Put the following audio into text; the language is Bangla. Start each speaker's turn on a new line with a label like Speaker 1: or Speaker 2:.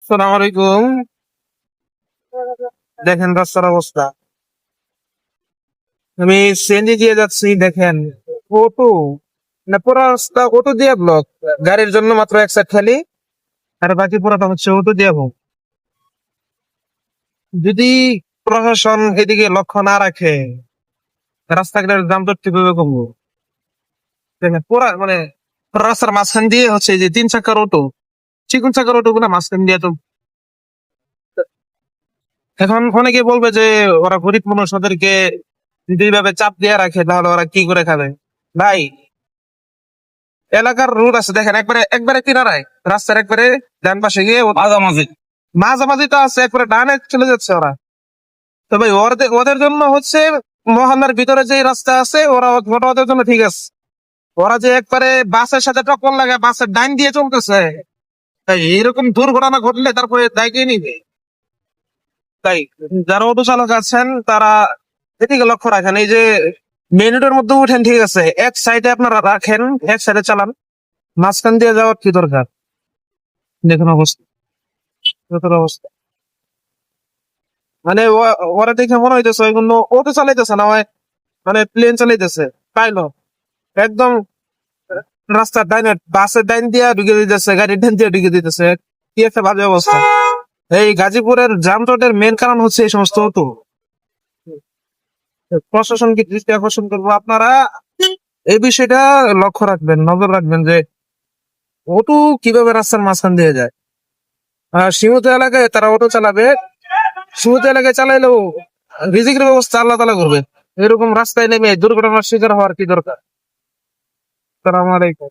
Speaker 1: আসসালামু আলাইকুম। দেখেন রাস্তার অবস্থা। আমি সিএনজি দিয়ে যাচ্ছি, দেখেন অটো, না পুরো রাস্তা অটো দিয়ে ব্লক। গাড়ির জন্য মাত্র এক সাইড খালি, আর বাকি পুরোটা হচ্ছে অটো দিয়ে ব্লক। যদি প্রশাসন এদিকে লক্ষ্য না রাখে, রাস্তাঘাটের দাম তো কিভাবে কমবো? দেখেন পুরা মানে পুরো রাস্তার মাঝখান দিয়ে হচ্ছে এই যে তিন চাকার অটো, চিকন চাকার অটো গুলা মাঝখান দিয়ে তো। এখন অনেকে বলবে যে ওরা গরিব মানুষ, ওদেরকে যদি এইভাবে চাপ দিয়ে রাখে তাহলে ওরা কি করে খাবে। ভাই, এলাকার রোড আছে, দেখেন একবারে একবারে কিনারায় রাস্তার একবারে ডান পাশে গিয়ে মাঝামাঝি, মাঝামাঝি তো আছে, একবারে ডানে চলে যাচ্ছে ওরা। তো ভাই ওদের ওদের জন্য হচ্ছে মহল্লার ভিতরে যে রাস্তা আছে ওরা ওটা ওদের জন্য ঠিক আছে। ওরা যে একবারে বাসের সাথে টক্কর লাগে, বাসের ডাইন দিয়ে চলতেছে, তাই এইরকম দুর্ঘটনা ঘটলে তারপরে দায় কে নিবে? তাই যারা অটো চালক আছেন তারা এদিকে লক্ষ্য রাখেন। এই যে মেন রোডের মধ্যে উঠেন, ঠিক আছে, এক সাইডে আপনারা রাখেন, এক সাইডে চালান, মাঝখান দিয়ে যাওয়ার কি দরকার? দেখুন অবস্থা, যতটা অবস্থা, মানে ওরা দেখে মনে হইতেছে ওই কোনো অটো চালাইতেছে না, হয় মানে প্লেন চালাইতেছে, পাইলট একদম রাস্তার ডাইনে বাসের ডাইন দিয়ে ঢুকে দিতেছে, গাড়ির ডাইন দিয়ে ঢুকে দিতেছে। কি একটা বাজে অবস্থা। এই গাজীপুরের যানজটের মেন কারণ হচ্ছে এই সমস্ত অটো। প্রশাসনকে দৃষ্টি আকর্ষণ করবো, আপনারা এই বিষয়টা লক্ষ্য রাখবেন, নজর রাখবেন যে অটো কিভাবে রাস্তার মাঝখান দিয়ে যায়। আর সীমিত এলাকায় তারা অটো চালাবে, সীমিত এলাকায় চালাইলেও রিজিকের ব্যবস্থা আল্লাহ তালা করবে। এরকম রাস্তায় নেমে দুর্ঘটনার শিকার হওয়ার কি দরকার? আসসালামু আলাইকুম।